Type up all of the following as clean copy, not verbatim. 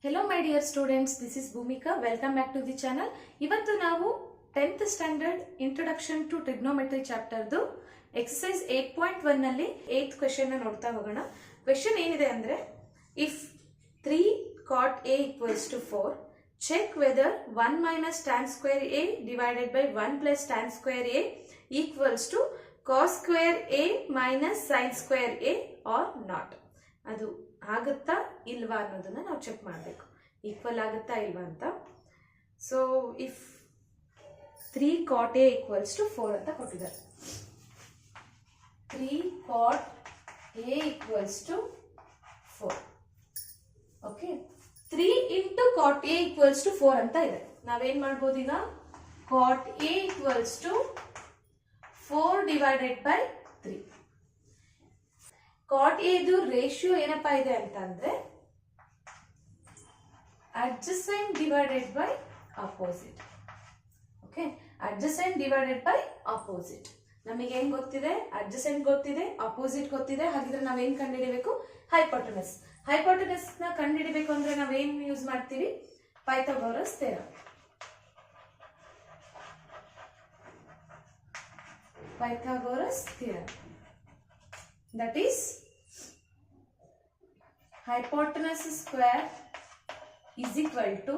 Hello my dear students, this is Bhumika. Welcome back to the channel. ಇವತ್ತು ನಾವು 10th standard introduction to trigonometry chapter ದು exercise 8.1 ನಲ್ಲಿ 8th question ನ ನೋಡ್ತಾ ಹೋಗೋಣ. Question ಏನಿದೆ ಅಂದ್ರೆ if 3 cot A equals to 4, check whether 1 minus tan square A divided by 1 plus tan square A equals to cos square A minus sin square A or not. ಅದು ಆಗುತ್ತಾ ಇಲ್ವಾ ಅನ್ನೋದನ್ನ ನಾವು ಚೆಕ್ ಮಾಡಬೇಕು. ಈಕ್ವಲ್ ಆಗುತ್ತಾ ಇಲ್ವಾ ಅಂತ. So if 3 cot A equals to 4 ಅಂತ ಕೊಟ್ಟಿದ್ದಾರೆ. 3 cot A equals to 4. Okay, 3 into cot A equals to 4 ಅಂತ ಇದೆ. ನಾವೇನ್ ಮಾಡ್ಬೋದು ಈಗ? cot A equals to 4 divided by 3. cot A ದು ರೇಷಿಯೋ ಏನಪ್ಪಾ ಇದೆ ಅಂತ ಅಂದ್ರೆ adjacent divided by opposite. Okay, adjacent divided by opposite. ನಮಗೆ ಏನ್ ಗೊತ್ತಿದೆ? adjacent ಗೊತ್ತಿದೆ, opposite ಗೊತ್ತಿದೆ. ಹಾಗಿದ್ರೆ ನಾವೇನ್ ಕಂಡುಹಿಡಿಯಬೇಕು? hypotenuse. hypotenuse ನ ಕಂಡುಹಿಡಿಯಬೇಕು ಅಂದ್ರೆ ನಾವೇನ್ ಯೂಸ್ ಮಾಡ್ತೀವಿ? Pythagoras theorem. Pythagoras theorem. That is hypotenuse square is equal to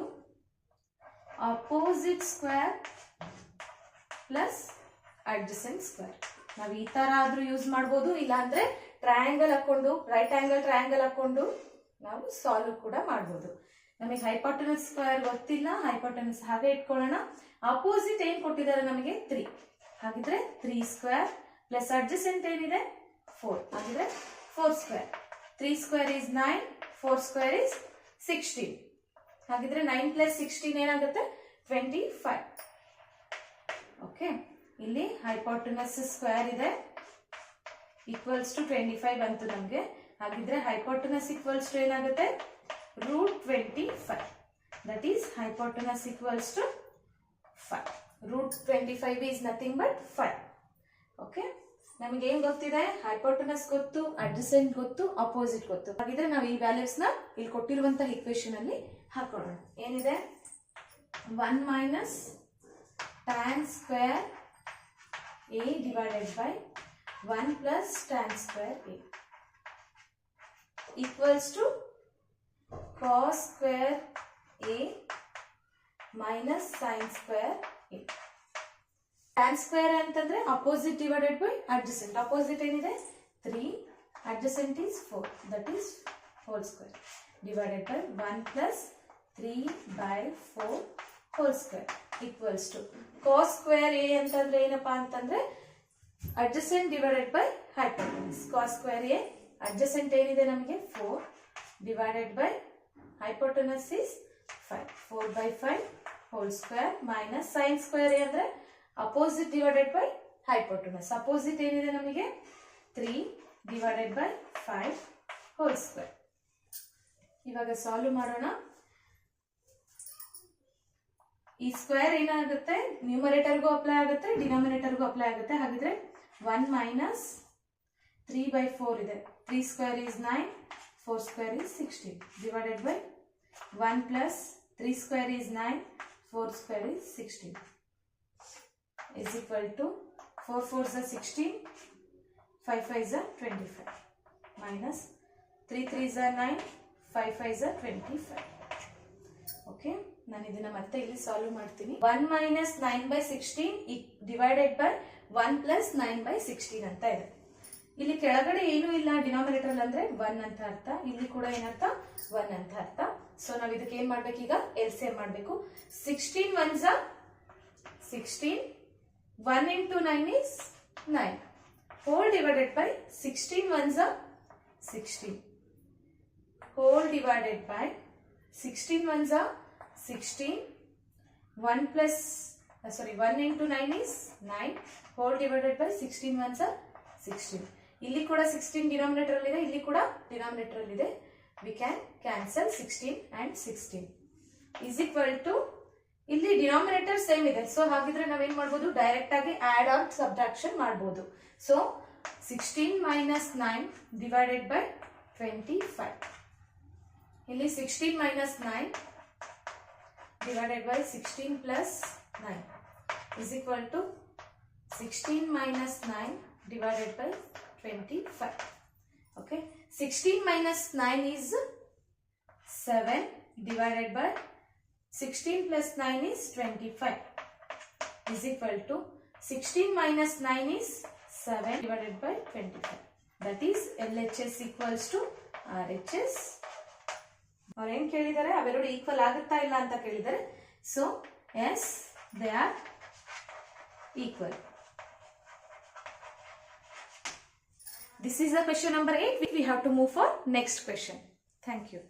opposite square plus adjacent square. ನಾವು ಈ ತರ ಆದ್ರೂ ಯೂಸ್ ಮಾಡಬಹುದು, ಇಲ್ಲ ಅಂದ್ರೆ ಟ್ರಯಾಂಗಲ್ ಹಾಕೊಂಡು ರೈಟ್ ಆಂಗಲ್ ಟ್ರಯಾಂಗಲ್ ಹಾಕೊಂಡು ನಾವು ಸಾಲ್ವ್ ಕೂಡ ಮಾಡಬಹುದು. ನಮಗೆ ಹೈಪೋಟೆನಸ್ ಸ್ಕ್ವೇರ್ ಗೊತ್ತಿಲ್ಲ, ಹೈಪೋಟೆನಸ್ ಹಾಗೆ ಇಟ್ಕೊಳ್ಳೋಣ. ಅಪೋಸಿಟ್ ಏನ್ ಕೊಟ್ಟಿದ್ದಾರೆ ನಮಗೆ? 3. ಹಾಗಿದ್ರೆ 3 ಸ್ಕ್ವೇರ್ ಪ್ಲಸ್ ಅಡ್ಜಸೆಂಟ್ ಏನಿದೆ? 4. ಹಾಗಿದ್ರೆ 4 square. 3 square is 9, 4 square is 16. ಹಾಗಿದ್ರೆ 9 ಪ್ಲಸ್ 16 ಏನಾಗುತ್ತೆ? 25. ಓಕೆ, ಇಲ್ಲಿ ಹೈಪೋಟೆನಸ್ ಸ್ಕ್ವೇರ್ ಇದೆ ಈಕ್ವಲ್ಸ್ ಟು 25 ಬಂತು ನಮಗೆ. ಹಾಗಿದ್ರೆ ಹೈಪೋಟೆನಸ್ ಈಕ್ವಲ್ಸ್ ಟು ಏನಾಗುತ್ತೆ? √25. That is hypotenuse equals to 5. √25 is nothing but 5. Okay, ನಮಗೆ ಏನ್ ಗೊತ್ತಿದೆ? ಹೈಪೋಟೆನಸ್ ಗೊತ್ತು, ಅಡ್ಜಸೆಂಟ್ ಗೊತ್ತು, ಅಪೋಸಿಟ್ ಗೊತ್ತು. ಹಾಗಿದ್ರೆ ನಾವು ಈ ವ್ಯಾಲ್ಯೂಸ್ ನ ಇಲ್ಲಿ ಕೊಟ್ಟಿರುವಂತಹ ಇಕ್ವೇಶನ್ ಅಲ್ಲಿ ಹಾಕೋಣ. ಏನಿದೆ? 1 minus tan square A divided by 1 plus tan square A equals to cos square A minus sin square A. tan square ಅಂತಂದ್ರೆ opposite divided by adjacent. opposite ಏನಿದೆ? 3, adjacent is 4, that is whole square divided by 1 plus 3 by 4 whole square equals to cos square A ಅಂತಂದ್ರೆ ಏನಪ್ಪಾ ಅಂತಂದ್ರೆ adjacent divided by hypotenuse. cos square A adjacent ಏನಿದೆ ನಮಗೆ? 4 divided by hypotenuse is 5. 4 by 5 whole square minus sin square A ಅಂದ್ರೆ opposite divided by hypotenuse. opposite ಏನಿದೆ ನಮಗೆ? 3 divided by 5 whole square. ಇವಾಗ solve ಮಾಡೋಣ. ಈ ಸ್ಕ್ವೇರ್ ಏನಾಗುತ್ತೆ? ನ್ಯೂಮರೇಟರ್ಗೂ ಅಪ್ಲೈ ಆಗುತ್ತೆ, ಡಿನಾಮಿನೇಟರ್ಗೂ ಅಪ್ಲೈ ಆಗುತ್ತೆ. ಹಾಗಿದ್ರೆ 1 minus 3 by 4 ಇದೆ. 3 square is 9, 4 square is 16 divided by 1 plus 3 square is 9, 4 square is 16 is equal to 4 4s are 16, 5 5s are 25 minus 3 3s are 9, 5 5s are 25. Okay, ನಾನು ಇದನ್ನ ಮತ್ತೆ ಇಲ್ಲಿ ಸಾಲ್ವ್ ಮಾಡ್ತೀನಿ. 1 minus 9 by 16 divided by 1 plus 9 by 16 ಅಂತ ಇದೆ. ಇಲ್ಲಿ ಕೆಳಗಡೆ ಏನು ಇಲ್ಲ ಡಿನಾಮಿನೇಟರ್ ಅಂದ್ರೆ 1 ಅಂತ ಅರ್ಥ. ಇಲ್ಲಿ ಕೂಡ ಏನರ್ಥ? 1 ಅಂತ ಅರ್ಥ. ಸೊ ನಾವು ಇದಕ್ಕೆ ಏನ್ ಮಾಡ್ಬೇಕೀಗ? LCM ಮಾಡಬೇಕು. 16 ones are 16, 1 into 9 is 9, whole divided by 16 ones are 16, whole divided by 16 ones are 16, 1 into 9 is 9, whole divided by 16 ones are 16. ಇಲ್ಲಿ ಕೂಡ 16 ಡಿನಾಮಿನೇಟರ್ ಅಲ್ಲಿ ಇದೆ, ಇಲ್ಲಿ ಕೂಡ ಡಿನಾಮಿನೇಟರ್ ಅಲ್ಲಿ ಇದೆ. we can cancel 16 and 16 is equal to, ಇಲ್ಲಿ ಡಿನಾಮಿನೇಟರ್ ಸೇಮ್ ಇದೆ. ಸೊ ಹಾಗಿದ್ರೆ ನಾವೇನ್ ಮಾಡ್ಬೋದು? ಡೈರೆಕ್ಟ್ ಆಗಿ ಆಡ್ ಆರ್ ಸಬ್ಟ್ರಾಕ್ಷನ್ ಮಾಡಬಹುದು. ಸೊ 16 minus 9 divided by 25 ಇಲ್ಲಿ 16 minus 9 divided by 16 plus 9 is equal to 16 minus 9 divided by 25. Okay, 16 minus 9 is 7 divided by 16 plus 9 is 25 is equal to 16 minus 9 is 7 divided by 25. That is LHS equals to RHS. ಅವ್ರು ಏನ್ ಕೇಳಿದ್ದಾರೆ, ಅವೆರಡು equal ಆಗುತ್ತಾ ಇಲ್ಲ ಅಂತ ಕೇಳಿದ್ದಾರೆ. So yes, they are equal. This is the question number 8. We have to move for next question. Thank you.